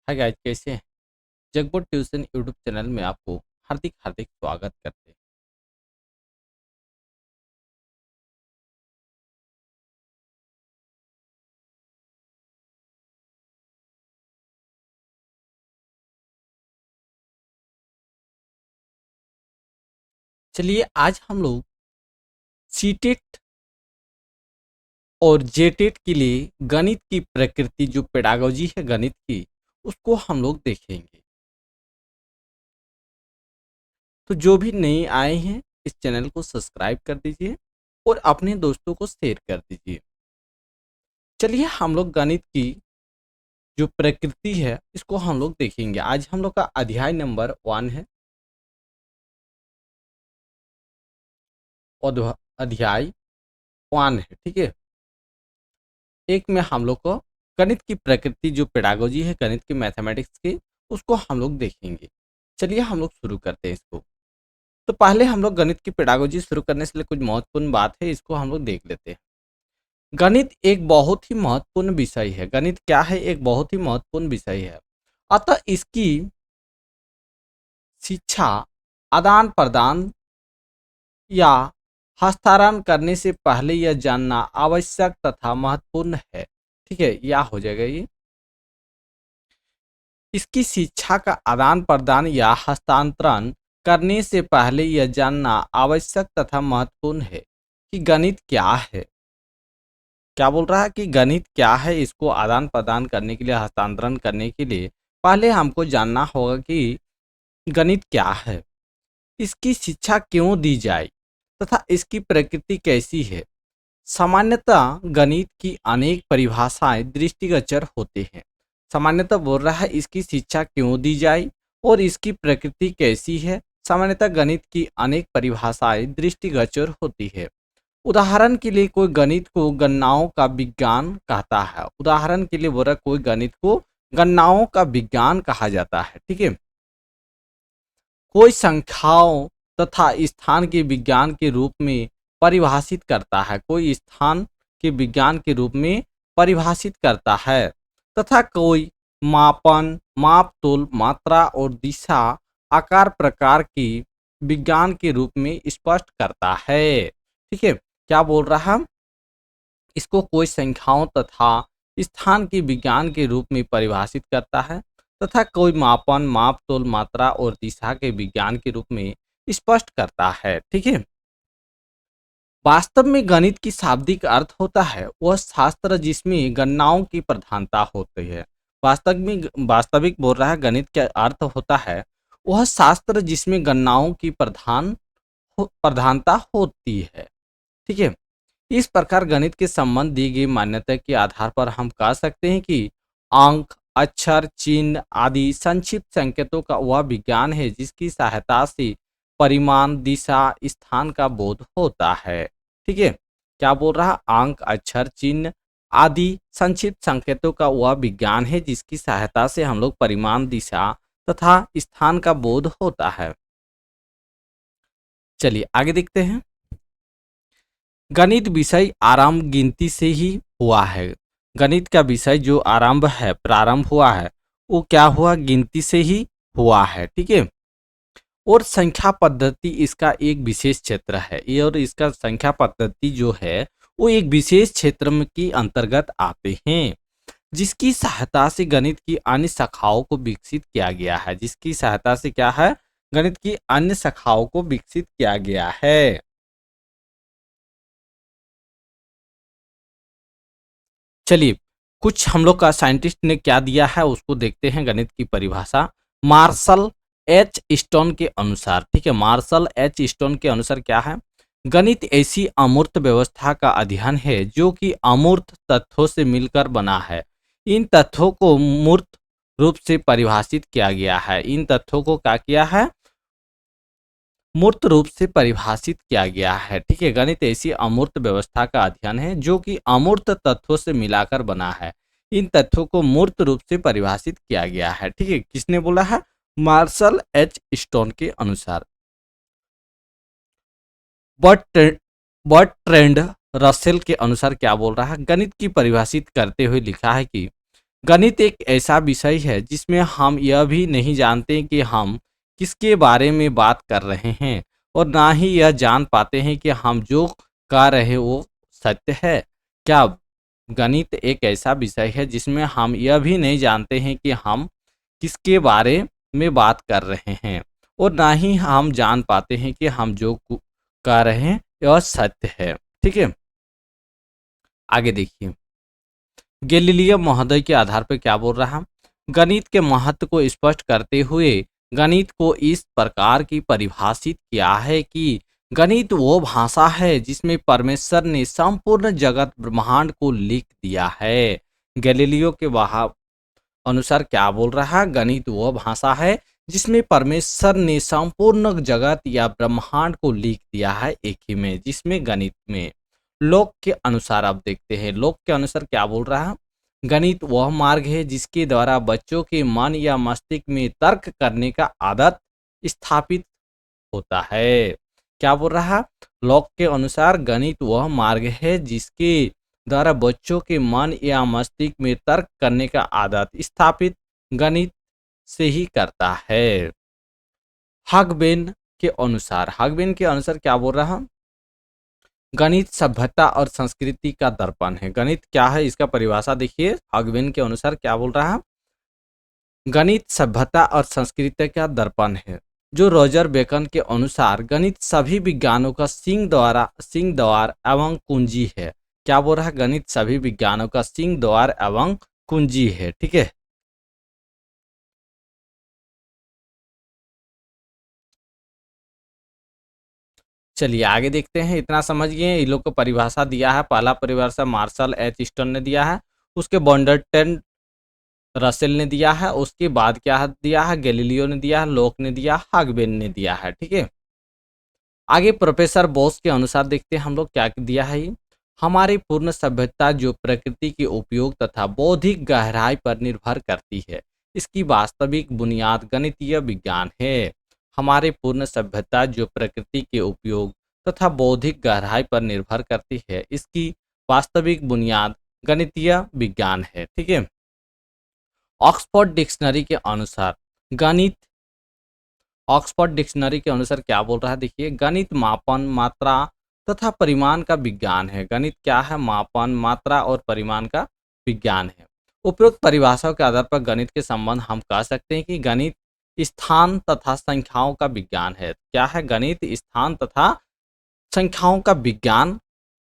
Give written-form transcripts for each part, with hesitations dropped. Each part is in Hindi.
हाय गाइस, कैसे हैं? जगबोर्ड ट्यूशन यूट्यूब चैनल में आपको हार्दिक हार्दिक स्वागत करते हैं। चलिए आज हम लोग सीटेट और जेटेट के लिए गणित की प्रकृति जो पेडागोजी है गणित की उसको हम लोग देखेंगे। तो जो भी नए आए हैं इस चैनल को सब्सक्राइब कर दीजिए और अपने दोस्तों को शेयर कर दीजिए। चलिए हम लोग गणित की जो प्रकृति है इसको हम लोग देखेंगे। आज हम लोग का अध्याय नंबर 1 है और अध्याय 1 है, ठीक है। एक में हम लोग को गणित की प्रकृति जो पेडागोजी है गणित की मैथमेटिक्स की उसको हम लोग देखेंगे। चलिए हम लोग शुरू करते हैं इसको। तो पहले हम लोग गणित की पेडागोजी शुरू करने से कुछ महत्वपूर्ण बात है, इसको हम लोग देख लेते हैं। गणित एक बहुत ही महत्वपूर्ण विषय है। गणित क्या है? एक बहुत ही महत्वपूर्ण विषय है। अतः इसकी शिक्षा आदान प्रदान या हस्तांतरण करने से पहले यह जानना आवश्यक तथा महत्वपूर्ण है। ठीक है, या हो जाएगा ये। इसकी शिक्षा का आदान प्रदान या हस्तांतरण करने से पहले यह जानना आवश्यक तथा महत्वपूर्ण है कि गणित क्या है। क्या बोल रहा है कि गणित क्या है? इसको आदान प्रदान करने के लिए, हस्तांतरण करने के लिए पहले हमको जानना होगा कि गणित क्या है, इसकी शिक्षा क्यों दी जाए तथा इसकी प्रकृति कैसी है। सामान्यतः गणित की अनेक परिभाषाएं दृष्टिगोचर होते हैं। सामान्यतः बोल रहा है इसकी शिक्षा क्यों दी जाए और इसकी प्रकृति कैसी है। सामान्यतः गणित की अनेक परिभाषाएं दृष्टिगोचर होती है। उदाहरण के लिए कोई गणित को गणनाओं का विज्ञान कहता है। उदाहरण के लिए बोल रहा है कोई गणित को गणनाओं का विज्ञान कहा जाता है। ठीक है, कोई संख्याओं तथा स्थान के विज्ञान के रूप में परिभाषित करता है। कोई स्थान के विज्ञान के रूप में परिभाषित करता है तथा कोई मापन, माप, तोल, मात्रा और दिशा, आकार, प्रकार की विज्ञान के रूप में स्पष्ट करता है। ठीक है, क्या बोल रहा है? इसको कोई संख्याओं तथा स्थान के विज्ञान के रूप में परिभाषित करता है तथा कोई मापन, माप, तोल, मात्रा और दिशा के विज्ञान के रूप में स्पष्ट करता है। ठीक है, वास्तव में गणित की शाब्दिक अर्थ होता है वह शास्त्र जिसमें गणनाओं की प्रधानता होती है। वास्तविक बोल रहा है गणित का अर्थ होता है वह शास्त्र जिसमें गणनाओं की प्रधानता होती है। ठीक है, इस प्रकार गणित के संबंध दी गई मान्यता के आधार पर हम कह सकते हैं कि अंक, अक्षर, चिन्ह आदि संक्षिप्त संकेतों का वह विज्ञान है जिसकी सहायता से परिमाण, दिशा, स्थान का बोध होता है। ठीक है, क्या बोल रहा? अंक, अक्षर, चिन्ह आदि संक्षिप्त संकेतों का वह विज्ञान है जिसकी सहायता से हम लोग परिमाण, दिशा तथा स्थान का बोध होता है। चलिए आगे देखते हैं। गणित विषय आरंभ गिनती से ही हुआ है। गणित का विषय जो आरंभ है, प्रारंभ हुआ है, वो क्या हुआ? गिनती से ही हुआ है। ठीक है, और संख्या पद्धति इसका एक विशेष क्षेत्र है। ये और इसका संख्या पद्धति जो है वो एक विशेष क्षेत्र में की अंतर्गत आते हैं जिसकी सहायता से गणित की अन्य शाखाओं को विकसित किया गया है। जिसकी सहायता से क्या है? गणित की अन्य शाखाओं को विकसित किया गया है। चलिए कुछ हम लोग का साइंटिस्ट ने क्या दिया है उसको देखते हैं। गणित की परिभाषा मार्शल एच स्टोन के अनुसार, ठीक है, मार्शल एच स्टोन के अनुसार क्या है? गणित ऐसी अमूर्त व्यवस्था का अध्ययन है जो कि अमूर्त तथ्यों से मिलकर बना है। इन तथ्यों को मूर्त रूप से परिभाषित किया गया है। इन तथ्यों को क्या किया है? मूर्त रूप से परिभाषित किया गया है। ठीक है, गणित ऐसी अमूर्त व्यवस्था का अध्ययन है जो कि अमूर्त तत्वों से मिलाकर बना है। इन तथ्यों को मूर्त रूप से परिभाषित किया गया है। ठीक है, किसने बोला है? मार्शल एच स्टोन के अनुसार। बर्ट्रैंड रसेल के अनुसार क्या बोल रहा है? गणित की परिभाषित करते हुए लिखा है कि गणित एक ऐसा विषय है जिसमें हम यह भी नहीं जानते कि हम किसके बारे में बात कर रहे हैं और ना ही यह जान पाते हैं कि हम जो कह रहे हैं वो सत्य है। क्या गणित एक ऐसा विषय है जिसमें हम यह भी नहीं जानते हैं कि हम किसके बारे में बात कर रहे हैं और ना ही हम जान पाते हैं कि हम जो कह रहे हैं यह सत्य है। ठीक है, आगे देखिए। गैलीलियो महोदय के आधार पर क्या बोल रहा है? गणित के महत्व को स्पष्ट करते हुए गणित को इस प्रकार की परिभाषित किया है कि गणित वो भाषा है जिसमें परमेश्वर ने संपूर्ण जगत ब्रह्मांड को लिख दिया है। गैलीलियो के अनुसार क्या बोल रहा है? गणित वो भाषा है जिसमें परमेश्वर ने संपूर्ण जगत या ब्रह्मांड को लिख दिया है एक ही में, जिसमें गणित में। लोक के अनुसार अब देखते हैं, लोक के अनुसार क्या बोल रहा है? गणित वह मार्ग है जिसके द्वारा बच्चों के मन या मस्तिष्क में तर्क करने का आदत स्थापित होता है। क्या बोल रहा है? लॉक के अनुसार गणित वह मार्ग है जिसके द्वारा बच्चों के मन या मस्तिष्क में तर्क करने का आदत स्थापित गणित से ही करता है। हगबेन हगबेन के अनुसार क्या बोल रहा है? गणित सभ्यता और संस्कृति का दर्पण है। गणित क्या है इसका परिभाषा देखिए। हगबेन के अनुसार क्या बोल रहा है? गणित सभ्यता और संस्कृति का दर्पण है। जो रॉजर बेकन के अनुसार गणित सभी विज्ञानों का सिंह द्वार एवं कुंजी है। क्या बोल रहा है? गणित सभी विज्ञानों का सिंह द्वार एवं कुंजी है। ठीक है, चलिए आगे देखते हैं। इतना समझ गए, इन लोग को परिभाषा दिया है। पहला परिभाषा मार्शल एच स्टोन ने दिया है, उसके बॉन्डरटेन रसेल ने दिया है, उसके बाद क्या दिया है? गैलीलियो ने दिया है, लोक ने दिया, हगबेन ने दिया है। ठीक है, आगे प्रोफेसर बोस के अनुसार देखते हैं हम लोग क्या दिया है। ये हमारी पूर्ण सभ्यता जो प्रकृति के उपयोग तथा बौद्धिक गहराई पर निर्भर करती है, इसकी वास्तविक बुनियाद गणितीय विज्ञान है। हमारे पूर्ण सभ्यता जो प्रकृति के उपयोग तथा बौद्धिक गहराई पर निर्भर करती है, इसकी वास्तविक बुनियाद गणितीय विज्ञान है। ठीक है, ऑक्सफोर्ड डिक्शनरी के अनुसार गणित ऑक्सफोर्ड डिक्शनरी के अनुसार क्या बोल रहा है? देखिए, गणित मापन, मात्रा तथा परिमाण का विज्ञान है। गणित क्या है? मापन, मात्रा और परिमाण का विज्ञान है। उपरोक्त परिभाषाओं के आधार पर गणित के संबंध हम कह सकते हैं कि गणित स्थान तथा संख्याओं का विज्ञान है। क्या है? गणित स्थान तथा संख्याओं का विज्ञान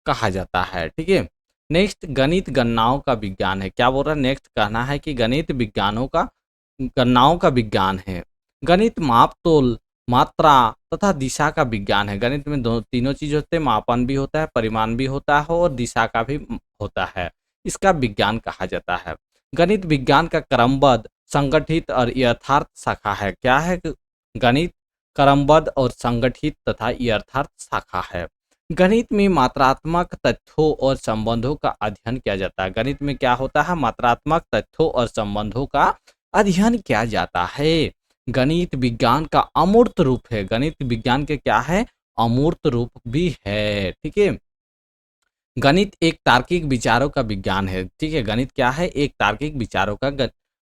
कहा जाता है। ठीक है, नेक्स्ट गणित गणनाओं का विज्ञान है। क्या बोल रहा है? नेक्स्ट कहना है कि गणित गणनाओं का विज्ञान है। गणित माप तोल, मात्रा तथा दिशा का विज्ञान है। गणित में तीनों चीज होते हैं, मापन भी होता है, परिमाण भी होता है और दिशा का भी होता है। इसका विज्ञान कहा जाता है। गणित विज्ञान का क्रमबद्ध, संगठित और यथार्थ शाखा है। क्या है? गणित क्रमबद्ध और संगठित तथा यथार्थ शाखा है। गणित में मात्रात्मक तथ्यों और संबंधों का अध्ययन किया जाता है। गणित में क्या होता है? मात्रात्मक तथ्यों और संबंधों का अध्ययन किया जाता है। गणित विज्ञान का अमूर्त रूप है। गणित विज्ञान के क्या है? अमूर्त रूप भी है। ठीक है, गणित एक तार्किक विचारों का विज्ञान है। ठीक है, गणित क्या है? एक तार्किक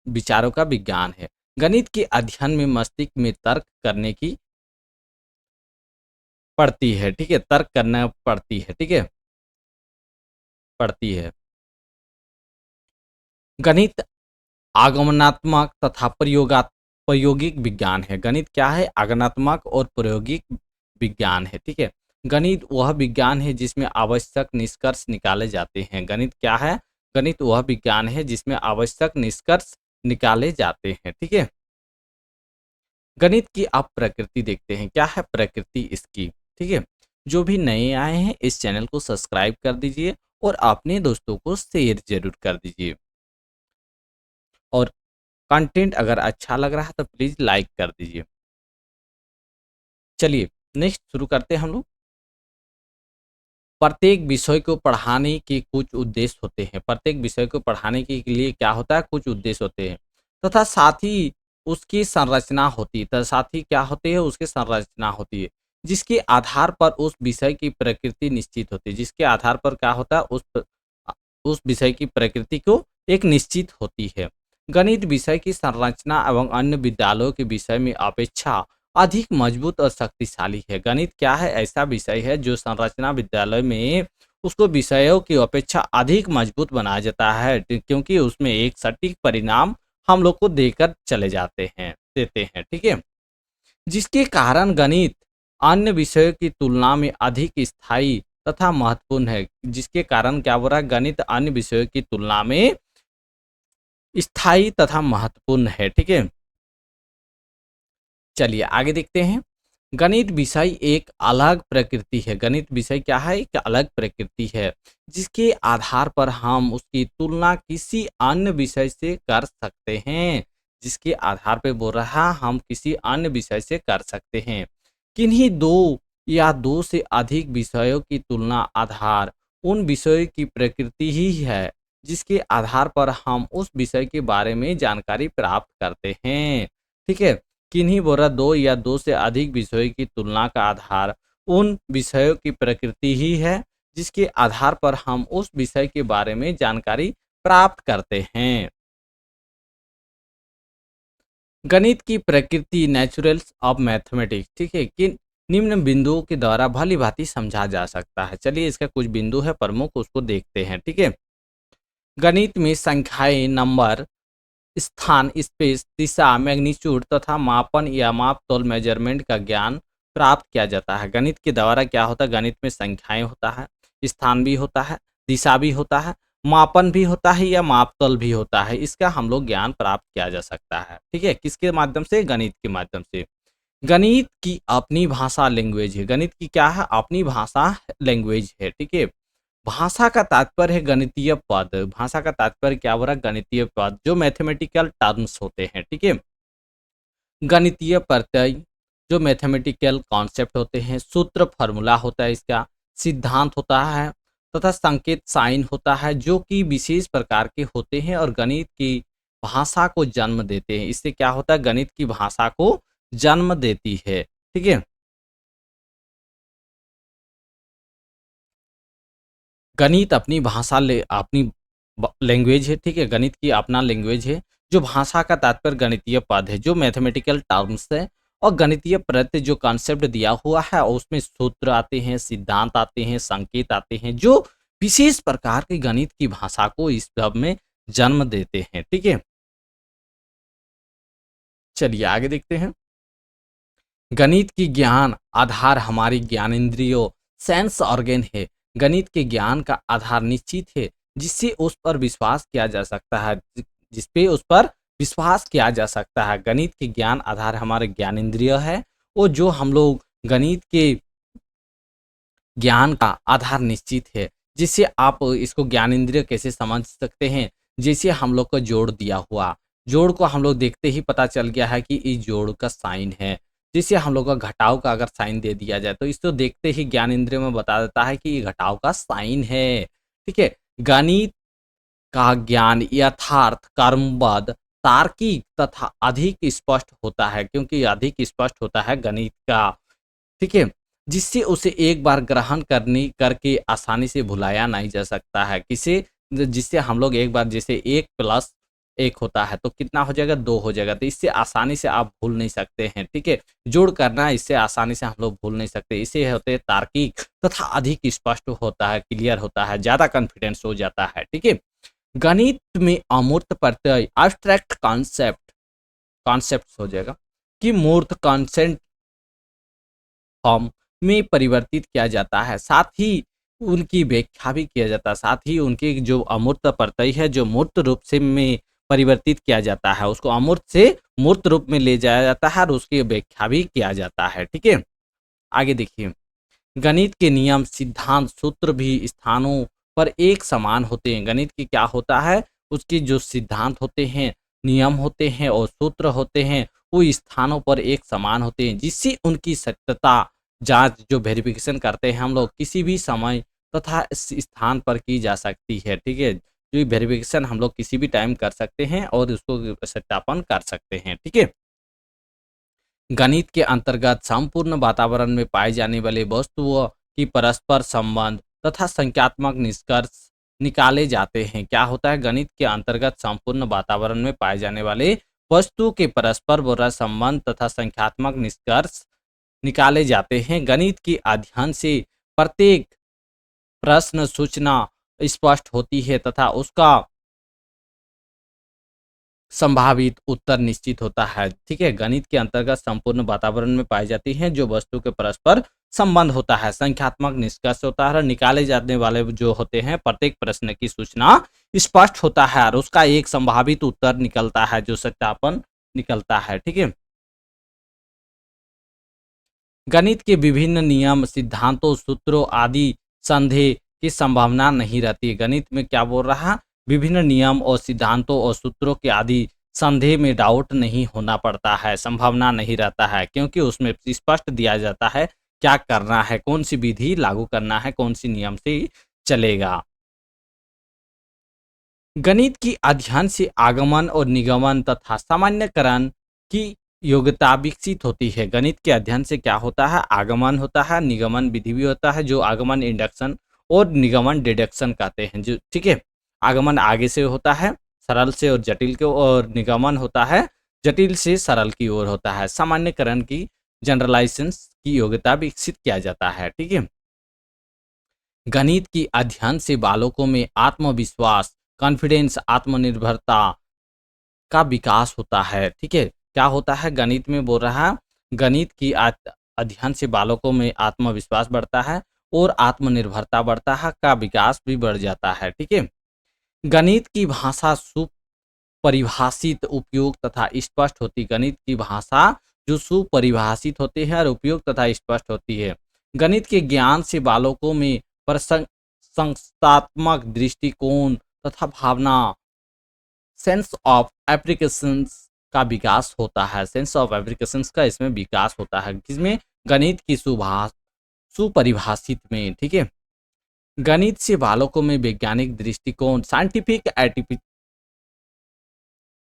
विचारों का विज्ञान है। गणित के अध्ययन में मस्तिष्क में तर्क करने की पड़ती है। ठीक है, तर्क करना पड़ती है। ठीक है, पड़ती है। गणित आगमनात्मक तथा प्रायोगिक विज्ञान है। गणित क्या है? आगमनात्मक और प्रायोगिक विज्ञान है। ठीक है, गणित वह विज्ञान है जिसमें आवश्यक निष्कर्ष निकाले जाते हैं। गणित क्या है? गणित वह विज्ञान है जिसमें आवश्यक निष्कर्ष निकाले जाते हैं। ठीक है, गणित की आप प्रकृति देखते हैं। क्या है प्रकृति इसकी? ठीक है, जो भी नए आए हैं इस चैनल को सब्सक्राइब कर दीजिए और अपने दोस्तों को शेयर जरूर कर दीजिए, और कंटेंट अगर अच्छा लग रहा है तो प्लीज लाइक कर दीजिए। चलिए नेक्स्ट शुरू करते हैं हम लोग। प्रत्येक विषय को पढ़ाने के कुछ उद्देश्य होते हैं। प्रत्येक विषय को पढ़ाने के लिए क्या होता है? कुछ उद्देश्य होते हैं तथा साथ ही उसकी संरचना होती है। तथा साथ ही क्या होती है? उसकी संरचना होती है, जिसके आधार पर उस विषय की प्रकृति निश्चित होती है। जिसके आधार पर क्या होता है? उस विषय की प्रकृति को एक निश्चित होती है। गणित विषय की संरचना एवं अन्य विद्यालयों के विषय में अपेक्षा अधिक मजबूत और शक्तिशाली है। गणित क्या है? ऐसा विषय है जो संरचना विद्यालय में उसको विषयों की अपेक्षा अधिक मजबूत बनाया जाता है, क्योंकि उसमें एक सटीक परिणाम हम लोग को देकर चले जाते हैं देते हैं, ठीक है। जिसके कारण गणित अन्य विषयों की तुलना में अधिक स्थायी तथा महत्वपूर्ण है। जिसके कारण क्या हो रहा है? गणित अन्य विषयों की तुलना में स्थायी तथा महत्वपूर्ण है, ठीक है। चलिए आगे देखते हैं। गणित विषय एक अलग प्रकृति है। गणित विषय क्या है? एक अलग प्रकृति है, जिसके आधार पर हम उसकी तुलना किसी अन्य विषय से कर सकते हैं। जिसके आधार पे बोल रहा हम किसी अन्य विषय से कर सकते हैं। किन्हीं दो या दो से अधिक विषयों की तुलना आधार उन विषयों की प्रकृति ही है, जिसके आधार पर हम उस विषय के बारे में जानकारी प्राप्त करते हैं, ठीक है। किन्हीं बोरा दो या दो से अधिक विषयों की तुलना का आधार उन विषयों की प्रकृति ही है, जिसके आधार पर हम उस विषय के बारे में जानकारी प्राप्त करते हैं। गणित की प्रकृति नेचुरल्स ऑफ मैथमेटिक्स, ठीक है, कि निम्न बिंदुओं के द्वारा भली भांति समझा जा सकता है। चलिए इसका कुछ बिंदु है प्रमुख, उसको देखते हैं, ठीक है। गणित में संख्याएं, नंबर, स्थान, स्पेस, दिशा, मैग्नीट्यूड तथा मापन या मापतोल मेजरमेंट का ज्ञान प्राप्त किया जाता है। गणित के द्वारा क्या होता है? गणित में संख्याएं होता है, स्थान भी होता है, दिशा भी होता है, मापन भी होता है या मापतोल भी होता है। इसका हम लोग ज्ञान प्राप्त किया जा सकता है, ठीक है। किसके माध्यम से? गणित के माध्यम से। गणित की अपनी भाषा लैंग्वेज है। गणित की क्या है? अपनी भाषा लैंग्वेज है, ठीक है। भाषा का तात्पर्य है गणितीय पद। भाषा का तात्पर्य क्या हो रहा है? गणितीय पद, जो मैथमेटिकल टर्म्स होते हैं, ठीक है। गणितीय प्रत्यय, जो मैथमेटिकल कॉन्सेप्ट होते हैं, सूत्र, फार्मूला होता है इसका, सिद्धांत होता है तथा संकेत, साइन होता है, जो कि विशेष प्रकार के होते हैं और गणित की भाषा को जन्म देते हैं। इससे क्या होता है? गणित की भाषा को जन्म देती है, ठीक है। गणित अपनी भाषा ले अपनी लैंग्वेज है, ठीक है। गणित की अपना लैंग्वेज है, जो भाषा का तात्पर्य गणितीय पद है, जो मैथमेटिकल टर्म्स है, और गणितीय प्रत्यय, जो कॉन्सेप्ट दिया हुआ है और उसमें सूत्र आते हैं, सिद्धांत आते हैं, संकेत आते हैं, जो विशेष प्रकार के गणित की भाषा को इस सब में जन्म देते हैं, ठीक है। चलिए आगे देखते हैं। गणित की ज्ञान आधार हमारी ज्ञानेंद्रियों, सेंस ऑर्गन है। गणित के ज्ञान का आधार निश्चित है, जिससे उस पर विश्वास किया जा सकता है, जिसपे उस पर विश्वास किया जा सकता है। गणित के ज्ञान आधार हमारे ज्ञानेंद्रिय है, वो जो हम लोग गणित के ज्ञान का आधार निश्चित है। जिससे आप इसको ज्ञानेंद्रिय कैसे समझ सकते हैं? जैसे हम लोग को जोड़ दिया हुआ, जोड़ को हम लोग देखते ही पता चल गया है कि इस जोड़ का साइन है। जैसे हम लोग का घटाव का अगर साइन दे दिया जाए तो इसको देखते ही ज्ञानेंद्रिय में बता देता है कि ये घटाव का साइन है, ठीक है। गणित का ज्ञान यथार्थ, कर्मबद्ध, तार्किक तथा अधिक स्पष्ट होता है, क्योंकि अधिक स्पष्ट होता है गणित का, ठीक है। जिससे उसे एक बार ग्रहण करने करके आसानी से भुलाया नहीं जा सकता है। किसे? जिससे हम लोग एक बार, जैसे 1 + 1 होता है तो कितना हो जाएगा? 2 हो जाएगा। तो इससे आसानी से आप भूल नहीं सकते हैं, ठीक है। जोड़ करना, इससे आसानी से हम लोग भूल नहीं सकते। इसे होते हैं तार्किक तथा अधिक स्पष्ट होता है, क्लियर होता है, ज्यादा कॉन्फिडेंस हो जाता है, ठीक है। गणित में अमूर्त प्रत्यय, एब्स्ट्रैक्ट कॉन्सेप्ट हो जाएगा, कि मूर्त कॉन्सेप्ट फॉर्म में परिवर्तित किया जाता है। साथ ही उनकी व्याख्या भी किया जाता है। साथ ही उनके जो अमूर्त प्रत्यय है, जो मूर्त रूप से में परिवर्तित किया जाता है, उसको अमूर्त से मूर्त रूप में ले जाया जाता है और उसकी व्याख्या भी किया जाता है, ठीक है। आगे देखिए। गणित के नियम, सिद्धांत, सूत्र भी स्थानों पर एक समान होते हैं। गणित की क्या होता है? उसके जो सिद्धांत होते हैं, नियम होते हैं और सूत्र होते हैं, वो स्थानों पर एक समान होते हैं, जिससे उनकी सत्यता जांच, जो वेरिफिकेशन करते हैं हम लोग, किसी भी समय तथा इस स्थान पर की जा सकती है, ठीक है। जो वेरिफिकेशन हम लोग किसी भी टाइम कर सकते हैं और उसको सत्यापन कर सकते हैं, ठीक है। गणित के अंतर्गत संपूर्ण वातावरण में पाए जाने वाले वस्तुओं की परस्पर संबंध तथा संख्यात्मक निष्कर्ष निकाले जाते हैं। क्या होता है? गणित के अंतर्गत संपूर्ण वातावरण में पाए जाने वाले वस्तु के परस्पर बुरा संबंध तथा संख्यात्मक निष्कर्ष निकाले जाते हैं। गणित के अध्ययन से प्रत्येक प्रश्न सूचना स्पष्ट होती है तथा उसका संभावित उत्तर निश्चित होता है। ठीक है, गणित के अंतर्गत संपूर्ण वातावरण में पाई जाती है जो वस्तु के परस्पर संबंध होता है, संख्यात्मक निष्कर्ष होता है और निकाले जाने वाले जो होते हैं प्रत्येक प्रश्न की सूचना स्पष्ट होता है और उसका एक संभावित उत्तर निकलता है जो सत्यापन निकलता है। ठीक है, गणित के विभिन्न नियम, सिद्धांतों, सूत्रों आदि संदेह की संभावना नहीं रहती। गणित में क्या बोल रहा? विभिन्न नियम और सिद्धांतों और सूत्रों के आदि संदेह में डाउट नहीं होना पड़ता है, संभावना नहीं रहता है, क्योंकि उसमें स्पष्ट दिया जाता है क्या करना है, कौन सी विधि लागू करना है, कौन सी नियम से चलेगा। गणित की अध्ययन से आगमन और निगमन तथा सामान्यकरण की योग्यता विकसित होती है। गणित के अध्ययन से क्या होता है? आगमन होता है, निगमन विधि भी होता है, जो आगमन इंडक्शन और निगमन डिडक्शन कहते हैं। जो ठीक है, आगमन आगे से होता है सरल से और जटिल की ओर, और निगमन होता है जटिल से सरल की ओर होता है। सामान्यकरण की जनरलाइजेशन की योग्यता विकसित किया जाता है। ठीक है, गणित की अध्ययन से बालकों में आत्मविश्वास, कॉन्फिडेंस, आत्मनिर्भरता का विकास होता है। ठीक है, क्या होता है? गणित में बोल रहा है, गणित की अध्ययन से बालकों में आत्मविश्वास बढ़ता है और आत्मनिर्भरता बढ़ता है, का विकास भी बढ़ जाता है। ठीक है, गणित की भाषा सुपरिभाषित, उपयोग तथा स्पष्ट होती। गणित की भाषा जो सुपरिभाषित होती है और उपयोग तथा स्पष्ट होती है। गणित के ज्ञान से बालकों में संस्थात्मक दृष्टिकोण तथा भावना, सेंस ऑफ एप्लीकेशंस का विकास होता है। सेंस ऑफ एप्लीकेशंस का इसमें विकास होता है, किसमें? गणित की सुपरिभाषित में। ठीक है, गणित से बालकों में वैज्ञानिक दृष्टिकोण, साइंटिफिक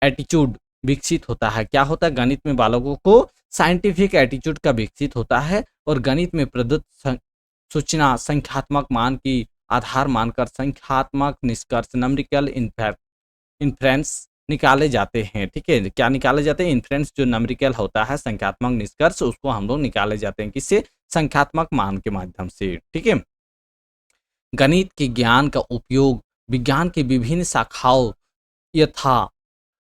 एटीट्यूड विकसित होता है। क्या होता है? गणित में बालकों को साइंटिफिक एटीट्यूड का विकसित होता है और गणित में प्रदत्त सूचना संख्यात्मक मान की आधार मानकर संख्यात्मक निष्कर्ष, नंबरिकल इन्फ्रेंस निकाले जाते हैं। ठीक है, क्या निकाले जाते हैं? इन्फ्रेंस जो नंबरिकल होता है, संख्यात्मक निष्कर्ष, उसको हम लोग निकाले जाते हैं किससे? संख्यात्मक मान के माध्यम से। ठीक है, गणित के ज्ञान का उपयोग विज्ञान की विभिन्न शाखाओं यथा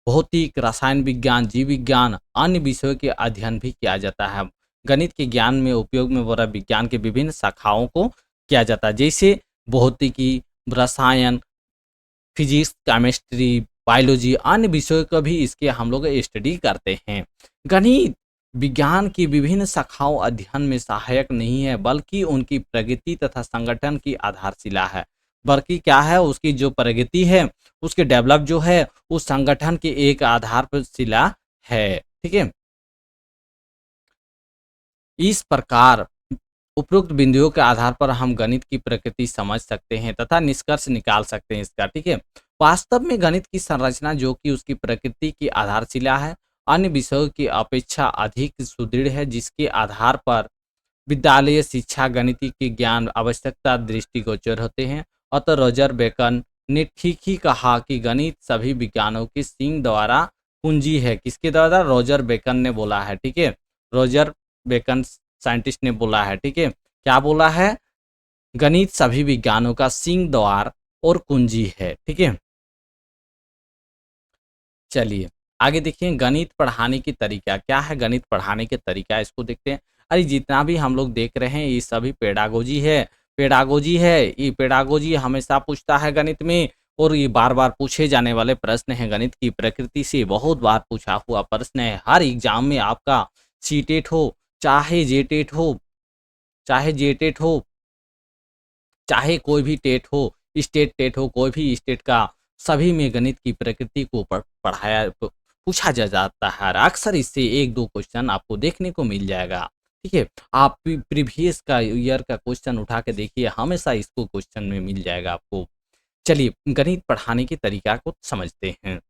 भौतिक, रसायन विज्ञान, जीव विज्ञान, अन्य विषयों के अध्ययन भी किया जाता है। गणित के ज्ञान में उपयोग में वो विज्ञान के विभिन्न शाखाओं को किया जाता है, जैसे भौतिकी, रसायन, फिजिक्स, केमिस्ट्री, बायोलॉजी, अन्य विषयों का भी इसके हम लोग स्टडी करते हैं। गणित विज्ञान की विभिन्न शाखाओं अध्ययन में सहायक नहीं है, बल्कि उनकी प्रगति तथा संगठन की आधारशिला है। बल्कि क्या है? उसकी जो प्रगति है, उसके डेवलप जो है, उस संगठन के एक आधार पर शिला है। ठीक है, इस प्रकार उपरोक्त बिंदुओं के आधार पर हम गणित की प्रकृति समझ सकते हैं तथा निष्कर्ष निकाल सकते हैं इसका। ठीक है, वास्तव में गणित की संरचना जो कि उसकी प्रकृति की आधारशिला है, अन्य विषयों की अपेक्षा अधिक सुदृढ़ है, जिसके आधार पर विद्यालय शिक्षा गणित के ज्ञान आवश्यकता दृष्टिगोचर होते हैं। अतः रॉजर बेकन ने ठीक ही कहा कि गणित सभी विज्ञानों के सिंह द्वारा कुंजी है। किसके द्वारा? रॉजर बेकन ने बोला है। ठीक है, रॉजर बेकन साइंटिस्ट ने बोला है। ठीक है, क्या बोला है? गणित सभी विज्ञानों का सिंह द्वार और कुंजी है। ठीक है, चलिए आगे देखिए, गणित पढ़ाने की तरीका क्या है? गणित पढ़ाने के तरीका इसको देखते हैं। अरे जितना भी हम लोग देख रहे हैं ये सभी पेडागोजी है। पेडागोजी है, ये पेडागोजी हमेशा पूछता है गणित में, और ये बार बार पूछे जाने वाले प्रश्न हैं। गणित की प्रकृति से बहुत बार पूछा हुआ प्रश्न है। हर एग्जाम में आपका सीटेट हो, चाहे जेटेट हो, चाहे जेटेट हो, चाहे कोई भी टेट हो, स्टेट टेट हो, कोई भी स्टेट का, सभी में गणित की प्रकृति को पूछा जा जाता है। और अक्सर इससे एक दो क्वेश्चन आपको देखने को मिल जाएगा। ठीक है, आप प्रीवियस का ईयर का क्वेश्चन उठा के देखिए, हमेशा इसको क्वेश्चन में मिल जाएगा आपको। चलिए गणित पढ़ाने के तरीका को समझते हैं।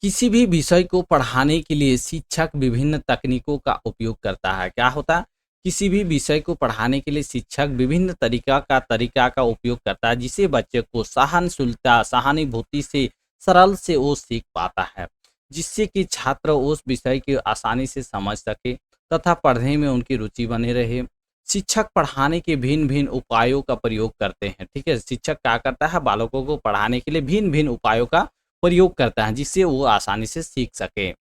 किसी भी विषय को पढ़ाने के लिए शिक्षक विभिन्न तकनीकों का उपयोग करता है। क्या होता है? किसी भी विषय को पढ़ाने के लिए शिक्षक विभिन्न तरीका का उपयोग करता है, जिससे बच्चे को सहनशीलता, सहानुभूति से सरल से वो सीख पाता है, जिससे कि छात्र उस विषय को आसानी से समझ सके तथा पढ़ने में उनकी रुचि बनी रहे। शिक्षक पढ़ाने के भिन्न-भिन्न उपायों का प्रयोग करते हैं, ठीक है? शिक्षक क्या करता है? बालकों को पढ़ाने के लिए भिन्न-भिन्न उपायों का प्रयोग करता है, जिससे वो आसानी से सीख सके।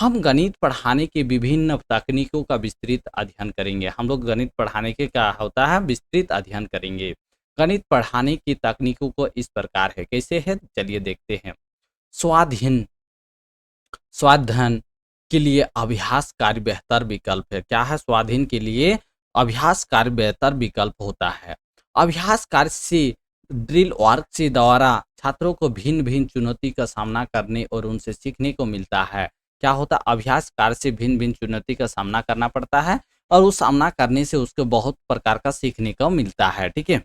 हम गणित पढ़ाने के विभिन्न तकनीकों का विस्तृत अध्ययन करेंगे। हम लोग गणित पढ़ाने के क्या होता है? विस्तृत अध्ययन करेंगे। गणित पढ़ाने की तकनीकों को इस प्रकार है, कैसे है? चलिए देखते हैं। स्वाधीन स्वाध्ययन के लिए अभ्यास कार्य बेहतर विकल्प है। क्या है? स्वाधीन के लिए अभ्यास कार्य बेहतर विकल्प होता है। अभ्यास कार्य से ड्रिल वर्क से द्वारा छात्रों को भिन्न-भिन्न चुनौती का सामना करने और उनसे सीखने को मिलता है। क्या होता है? अभ्यास कार्य से भिन्न-भिन्न चुनौती का सामना करना पड़ता है और उस सामना करने से उसको बहुत प्रकार का सीखने को मिलता है, ठीक है?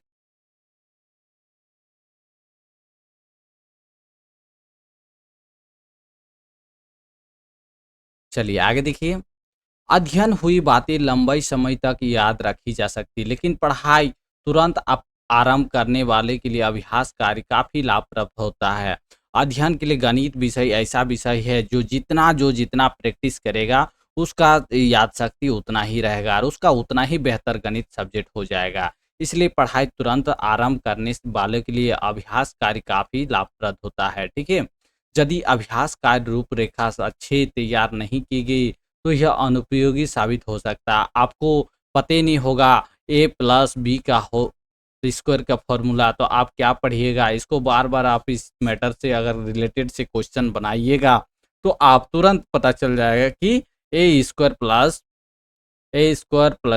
चलिए आगे देखिए। अध्ययन हुई बातें लंबे समय तक याद रखी जा सकती है, लेकिन पढ़ाई तुरंत आरंभ करने वाले के लिए अभ्यास कार्य काफ़ी लाभप्रद होता है। अध्ययन के लिए गणित विषय ऐसा विषय है जो जितना प्रैक्टिस करेगा, उसका याद शक्ति उतना ही रहेगा और उसका उतना ही बेहतर गणित सब्जेक्ट हो जाएगा। इसलिए पढ़ाई तुरंत आरंभ करने वाले के लिए अभ्यास कार्य काफ़ी लाभप्रद होता है, ठीक है? यदि अभ्यास कार्य रूपरेखा अच्छे तैयार नहीं की गई, तो यह अनुपयोगी साबित हो सकता है। आपको पता ही नहीं होगा ए प्लस बी का हो स्क्वायर का फॉर्मूला, तो आप क्या पढ़िएगा? इसको बार-बार आप इस मैटर से अगर रिलेटेड से क्वेश्चन बनाइएगा, तो आप तुरंत पता चल जाएगा कि a square plus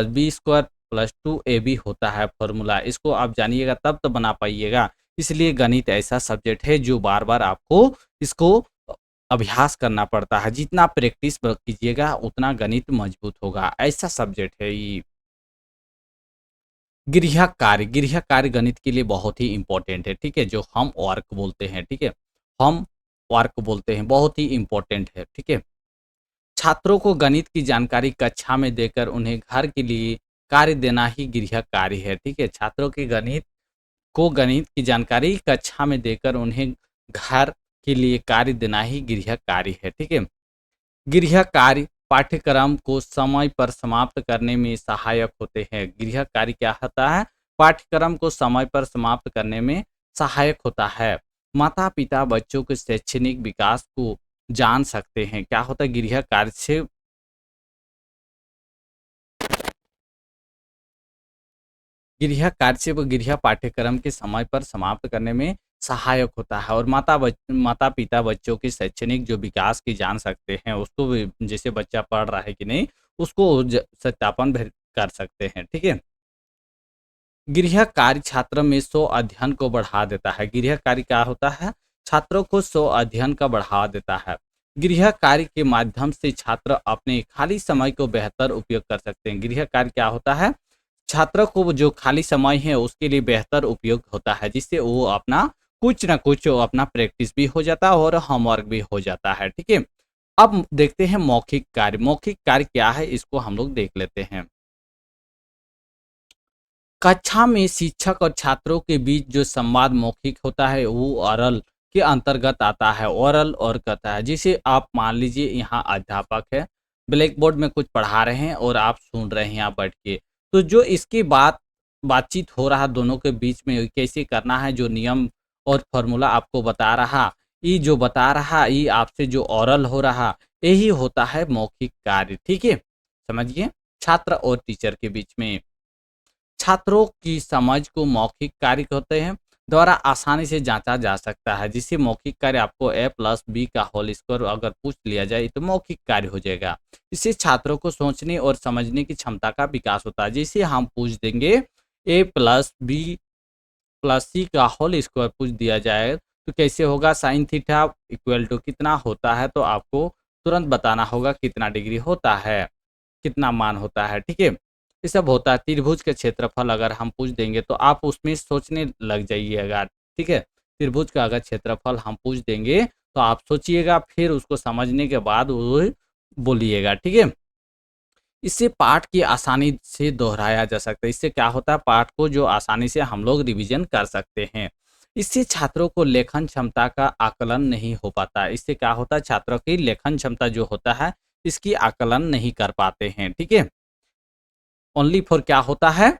b square plus 2ab होता है फॉर्मूला। इसको आप जानिएगा तब तो बना पाइएगा। इसलिए गणित ऐसा सब्जेक्ट है जो बार-बार आपको इसको अभ्यास करना पड़ता है। जितना प्रैक्टिस कीजिएगा उतना गणित मजबूत होगा। ऐसा सब्जेक्ट है ये। गृह कार्य गणित के लिए बहुत ही इम्पोर्टेंट है, ठीक है? जो हम वर्क बोलते हैं, ठीक है? हम वर्क बोलते हैं, बहुत ही इम्पोर्टेंट है, ठीक है? छात्रों को गणित की जानकारी कक्षा में देकर उन्हें घर के लिए कार्य देना ही गृह कार्य है, ठीक है? छात्रों के गणित की जानकारी कक्षा में देकर उन्हें घर के लिए कार्य देना ही गृह कार्य है, ठीक है? गृह कार्य पाठ्यक्रम को समय पर समाप्त करने में सहायक होते हैं। गृह कार्य क्या होता है? पाठ्यक्रम को समय पर समाप्त करने में सहायक होता है। माता-पिता बच्चों के शैक्षणिक विकास को जान सकते हैं। क्या होता है? गृह कार्य से व गृह पाठ्यक्रम के समय पर समाप्त करने में सहायक होता है और माता-पिता बच्चों के शैक्षणिक जो विकास की जान सकते हैं, उसको भी जैसे बच्चा पढ़ रहा है कि नहीं, उसको सत्यापन भी कर सकते हैं, ठीक है? गृह कार्य छात्र में स्व अध्ययन को बढ़ा देता है। गृह कार्य क्या होता है? छात्रों को स्व अध्ययन का बढ़ावा देता है। गृह कार्य के माध्यम से छात्र अपने खाली समय को बेहतर उपयोग कर सकते हैं। गृह कार्य क्या होता है? छात्रों को जो खाली समय है उसके लिए बेहतर उपयोग होता है, जिससे वो अपना कुछ ना कुछ अपना प्रैक्टिस भी हो जाता है और होमवर्क भी हो जाता है, ठीक है? अब देखते हैं मौखिक कार्य। मौखिक कार्य क्या है? इसको हम लोग देख लेते हैं। कक्षा में शिक्षक और छात्रों के बीच जो संवाद मौखिक होता है वो ओरल के अंतर्गत आता है। ओरल और कथा है, जिसे आप मान लीजिए यहाँ अध्यापक है, ब्लैक बोर्ड में कुछ पढ़ा रहे हैं और आप सुन रहे हैं यहाँ बैठ के। तो जो इसकी बातचीत हो रहा दोनों के बीच में कैसे करना है, जो नियम और फॉर्मूला आपको बता रहा, ये जो बता रहा, ये आपसे जो ओरल हो रहा, यही होता है मौखिक कार्य, ठीक है? समझिए, छात्र और टीचर के बीच में छात्रों की समझ को मौखिक कार्य होते हैं द्वारा आसानी से जांचा जा सकता है। जिससे मौखिक कार्य आपको ए प्लस बी का होल स्क्वायर अगर पूछ लिया जाए तो मौखिक कार्य हो जाएगा। इससे छात्रों को सोचने और समझने की क्षमता का विकास होता है। जैसे हम पूछ देंगे ए प्लस बी प्लस सी का होल स्क्वायर पूछ दिया जाए तो कैसे होगा? साइन थीटा इक्वल टू कितना होता है, तो आपको तुरंत बताना होगा कितना डिग्री होता है, कितना मान होता है, ठीक है? ये सब होता है। त्रिभुज के क्षेत्रफल अगर हम पूछ देंगे तो आप उसमें सोचने लग जाइएगा, ठीक है? त्रिभुज का अगर क्षेत्रफल हम पूछ देंगे तो आप सोचिएगा, फिर उसको समझने के बाद वो बोलिएगा, ठीक है। इससे पाठ की आसानी से दोहराया जा सकता है। इससे क्या होता है, पाठ को जो आसानी से हम लोग रिवीजन कर सकते हैं। इससे छात्रों को लेखन क्षमता का आकलन नहीं हो पाता। इससे क्या होता है, छात्रों की लेखन क्षमता जो होता है इसकी आकलन नहीं कर पाते हैं, ठीक है। ओनली फॉर क्या होता है,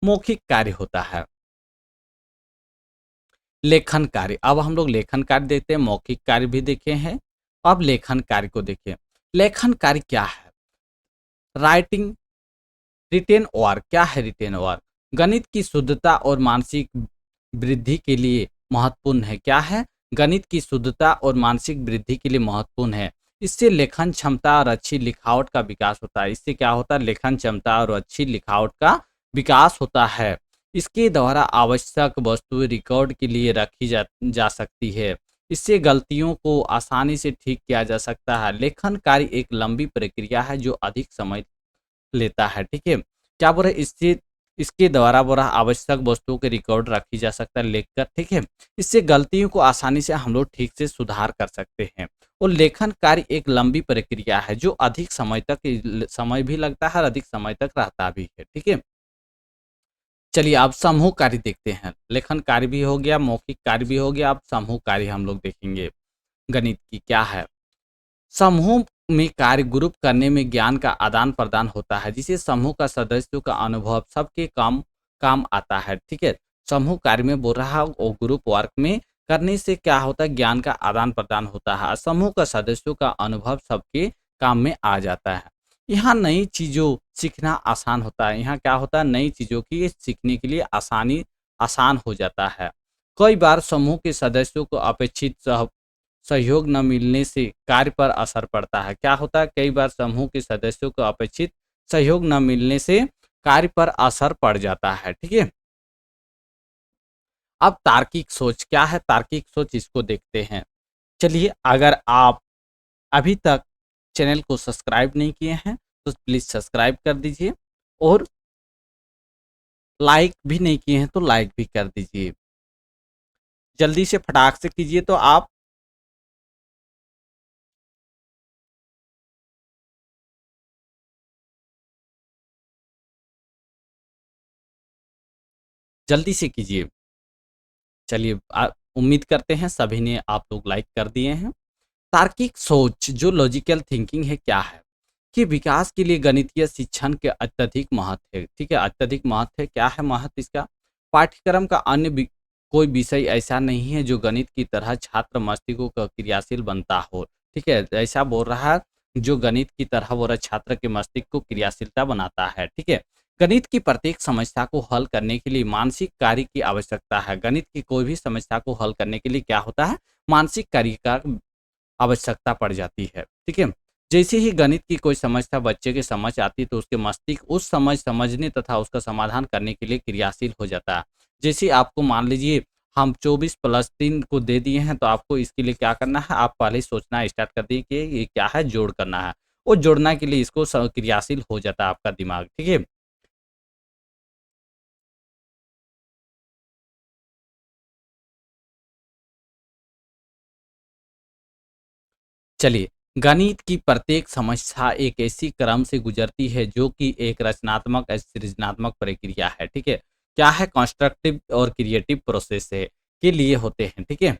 मौखिक कार्य होता है, लेखन कार्य। अब हम लोग लेखन कार्य देखते हैं, मौखिक कार्य भी देखे हैं। अब लेखन कार्य को देखिए। लेखन कार्य क्या है, राइटिंग रिटेन वर्क। क्या है रिटेन वर्क, गणित की शुद्धता और मानसिक वृद्धि के लिए महत्वपूर्ण है। क्या है, गणित की शुद्धता और मानसिक वृद्धि के लिए महत्वपूर्ण है। इससे लेखन क्षमता और अच्छी लिखावट का विकास होता है। इससे क्या होता है, लेखन क्षमता और अच्छी लिखावट का विकास होता है। इसके द्वारा आवश्यक वस्तुएं रिकॉर्ड के लिए रखी जा सकती है। इससे गलतियों को आसानी से ठीक किया जा सकता है। लेखन कार्य एक लंबी प्रक्रिया है जो अधिक समय लेता है, ठीक है। क्या बोल रहे, इससे इसके द्वारा बोला आवश्यक वस्तुओं के रिकॉर्ड रखी जा सकता है लेखकर, ठीक है। इससे गलतियों को आसानी से हम लोग ठीक से सुधार कर सकते हैं। और लेखन कार्य एक लंबी प्रक्रिया है जो अधिक समय तक समय भी लगता है और अधिक समय तक रहता भी है, ठीक है। चलिए अब समूह कार्य देखते हैं। लेखन कार्य भी हो गया, मौखिक कार्य भी हो गया, अब समूह कार्य हम लोग देखेंगे। गणित की क्या है, समूह में कार्य ग्रुप करने में ज्ञान का आदान प्रदान होता है, जिसे समूह का सदस्यों का अनुभव सबके काम काम आता है, ठीक है। समूह कार्य में बोल रहा है और ग्रुप वर्क में करने से क्या होता है, ज्ञान का आदान प्रदान होता है, समूह का सदस्यों का अनुभव सबके काम में आ जाता है। यहाँ नई चीजों सीखना आसान होता है। यहाँ क्या होता है, नई चीजों की सीखने के लिए आसान हो जाता है। कई बार समूह के सदस्यों को अपेक्षित सहयोग न मिलने से कार्य पर असर पड़ता है। क्या होता है, कई बार समूह के सदस्यों को अपेक्षित सहयोग न मिलने से कार्य पर असर पड़ जाता है, ठीक है। अब तार्किक सोच क्या है, तार्किक सोच इसको देखते हैं। चलिए, अगर आप अभी तक चैनल को सब्सक्राइब नहीं किए हैं तो प्लीज सब्सक्राइब कर दीजिए, और लाइक भी नहीं किए हैं तो लाइक भी कर दीजिए। जल्दी से फटाक से कीजिए तो आप जल्दी से कीजिए। चलिए, उम्मीद करते हैं सभी ने आप लोग लाइक कर दिए हैं। तार्किक सोच जो लॉजिकल थिंकिंग है, क्या है कि विकास के लिए गणितीय शिक्षण के अत्यधिक महत्व है, ठीक है। अत्यधिक महत्व है, क्या है महत्व इसका, पाठ्यक्रम का कोई विषय ऐसा नहीं है जो गणित की तरह छात्र मस्तिष्क का क्रियाशील बनता हो, ठीक है। ऐसा बोल रहा है, जो गणित की तरह बोल रहा छात्र के मस्तिष्क को क्रियाशीलता बनाता है, ठीक है। गणित की प्रत्येक समस्या को हल करने के लिए मानसिक कार्य की आवश्यकता है। गणित की कोई भी समस्या को हल करने के लिए क्या होता है, मानसिक कार्य का आवश्यकता पड़ जाती है, ठीक है। जैसे ही गणित की कोई समस्या बच्चे के समझ आती है तो उसके मस्तिष्क उस समझने तथा उसका समाधान करने के लिए क्रियाशील हो जाता है। जैसे आपको मान लीजिए हम 24+3 को दे दिए हैं, तो आपको इसके लिए क्या करना है, आप पहले ही सोचना स्टार्ट कर दिए कि ये क्या है, जोड़ करना है। और जोड़ना के लिए इसको क्रियाशील हो जाता है आपका दिमाग, ठीक है। चलिए, गणित की प्रत्येक समस्या एक ऐसी क्रम से गुजरती है जो कि एक रचनात्मक सृजनात्मक प्रक्रिया है, ठीक है। क्या है, कंस्ट्रक्टिव और क्रिएटिव प्रोसेस है के लिए होते हैं, ठीक है,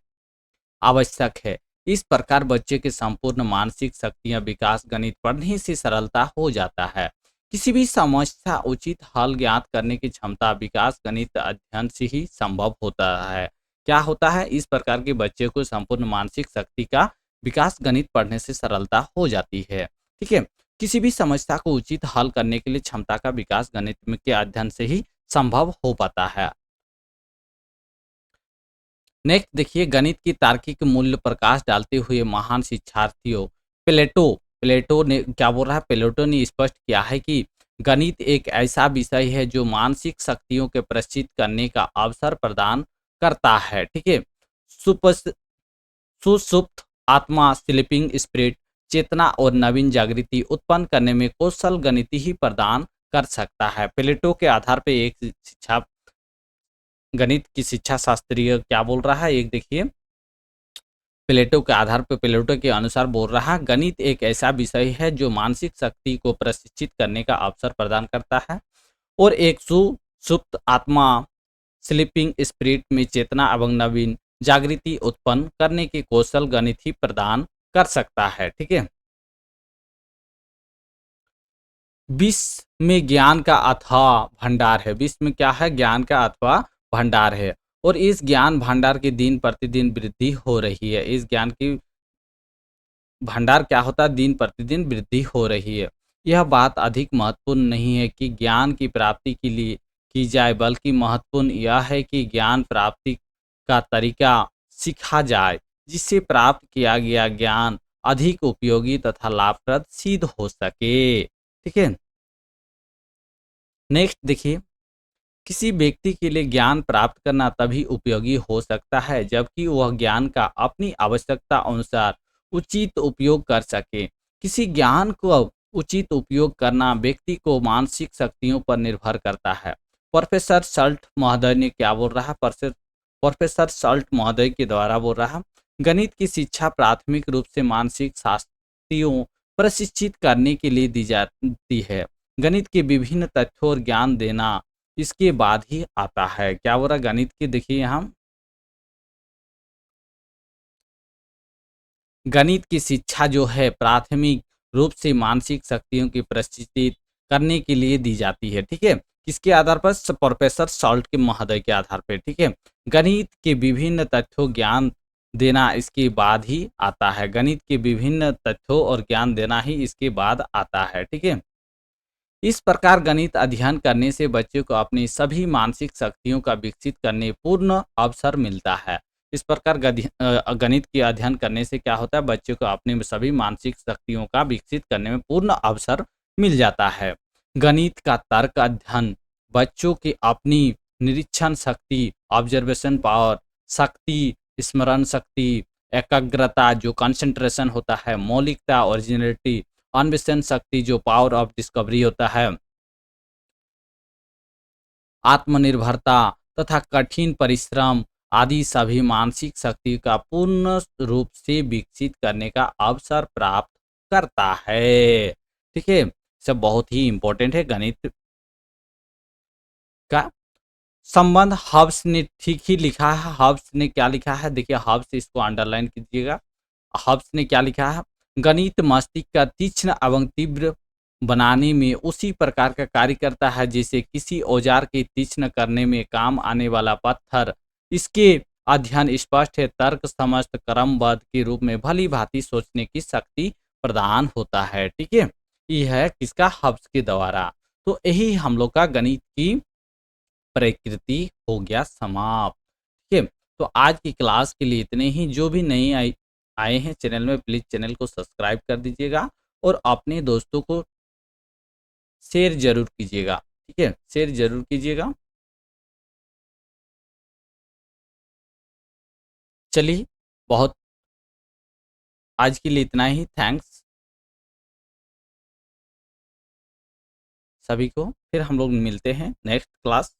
आवश्यक है। इस प्रकार बच्चे के संपूर्ण मानसिक शक्तियां विकास गणित पढ़ने से सरलता हो जाता है। किसी भी समस्या उचित हल ज्ञात करने की क्षमता विकास गणित अध्ययन से ही संभव होता है। क्या होता है, इस प्रकार के बच्चे को संपूर्ण मानसिक शक्ति का विकास गणित पढ़ने से सरलता हो जाती है, ठीक है। किसी भी समस्या को उचित हल करने के लिए क्षमता का विकास गणित के अध्ययन से ही संभव हो पाता है। नेक्स्ट देखिए, गणित की तार्किक मूल्य प्रकाश डालते हुए महान शिक्षार्थियों प्लेटो प्लेटो ने क्या बोल रहा है, प्लेटो ने स्पष्ट किया है कि गणित एक ऐसा विषय है जो मानसिक शक्तियों के प्रशिक्षित करने का अवसर प्रदान करता है, ठीक है। सुपस सुसुप्त आत्मा स्लीपिंग स्पिरिट चेतना और नवीन जागृति उत्पन्न करने में कौशल गणित ही प्रदान कर सकता है। प्लेटो के आधार पर एक शिक्षा गणित की शिक्षा शास्त्रीय क्या बोल रहा है, एक देखिए, प्लेटो के आधार पर प्लेटो के अनुसार बोल रहा, गणित एक ऐसा विषय है जो मानसिक शक्ति को प्रशिक्षित करने का अवसर प्रदान करता है और एक सुप्त आत्मा स्लीपिंग स्पिरिट में चेतना एवं नवीन जागृति उत्पन्न करने के कौशल गणित ही प्रदान कर सकता है। ठीक है। विश्व में ज्ञान का अथाह भंडार है। विश्व में क्या है? ज्ञान का अथवा भंडार है और इस ज्ञान भंडार की दिन प्रतिदिन वृद्धि हो रही है। इस ज्ञान की भंडार क्या होता है? दिन प्रतिदिन वृद्धि हो रही है। यह बात अधिक महत्वपूर्ण नहीं है कि ज्ञान की प्राप्ति के लिए की जाए, बल्कि महत्वपूर्ण यह है कि ज्ञान प्राप्ति का तरीका सीखा जाए, जिससे प्राप्त किया गया ज्ञान अधिक उपयोगी तथा लाभप्रद सिद्ध हो सके। ठीक है। नेक्स्ट देखिए, किसी व्यक्ति के लिए ज्ञान प्राप्त करना तभी उपयोगी हो सकता है जबकि वह ज्ञान का अपनी आवश्यकता अनुसार उचित उपयोग कर सके। किसी ज्ञान को उचित उपयोग करना व्यक्ति को मानसिक शक्तियों पर निर्भर करता है। प्रोफेसर सल्ट महोदय ने क्या बोल रहा? प्रोफेसर सल्ट महोदय के द्वारा बोल रहा, गणित की शिक्षा प्राथमिक रूप से मानसिक शास्त्रियों प्रशिक्षित करने के लिए दी जाती है। गणित के विभिन्न तथ्यों और ज्ञान देना इसके बाद ही आता है। क्या बोल रहा? गणित की देखिए यहाँ, गणित की शिक्षा जो है प्राथमिक रूप से मानसिक शक्तियों की प्रशिक्षित करने के लिए दी जाती है। ठीक है। किसके आधार पर? प्रोफेसर सॉल्ट के महोदय के आधार पर। ठीक है। गणित के विभिन्न तथ्यों ज्ञान देना इसके बाद ही आता है। गणित के विभिन्न तथ्यों और ज्ञान देना ही इसके बाद आता है। ठीक है। इस प्रकार गणित अध्ययन करने से बच्चे को अपनी सभी मानसिक शक्तियों का विकसित करने पूर्ण अवसर मिलता है। इस प्रकार गणित के अध्ययन करने से क्या होता है? बच्चे को अपनी सभी मानसिक शक्तियों का विकसित करने में पूर्ण अवसर मिल जाता है। गणित का तर्क अध्ययन बच्चों की अपनी निरीक्षण शक्ति, ऑब्जर्वेशन पावर शक्ति, स्मरण शक्ति, एकाग्रता जो कंसंट्रेशन होता है, मौलिकता ओरिजिनलिटी, अन्वेषण शक्ति जो पावर ऑफ डिस्कवरी होता है, आत्मनिर्भरता तथा कठिन परिश्रम आदि सभी मानसिक शक्ति का पूर्ण रूप से विकसित करने का अवसर प्राप्त करता है। ठीक है। सब बहुत ही इंपॉर्टेंट है गणित का संबंध। हब्स ने ठीक ही लिखा है। हब्स ने क्या लिखा है? देखिए, हब्स इसको अंडरलाइन कीजिएगा। हब्स ने क्या लिखा है? गणित मस्तिष्क का तीक्ष्ण एवं तीव्र बनाने में उसी प्रकार का कार्य करता है जैसे किसी औजार के तीक्ष्ण करने में काम आने वाला पत्थर। इसके अध्ययन स्पष्ट है तर्क समस्त क्रमबद्ध के रूप में भली भांति सोचने की शक्ति प्रदान होता है। ठीक है। यह है किसका? हब्स के द्वारा। तो यही हम लोग का गणित की प्रकृति हो गया समाप्त। ठीक है। तो आज की क्लास के लिए इतने ही। जो भी नए आए हैं चैनल में, प्लीज चैनल को सब्सक्राइब कर दीजिएगा और अपने दोस्तों को शेयर जरूर कीजिएगा। ठीक है, शेयर जरूर कीजिएगा। चलिए, बहुत आज के लिए इतना ही। थैंक्स सभी को। फिर हम लोग मिलते हैं नेक्स्ट क्लास।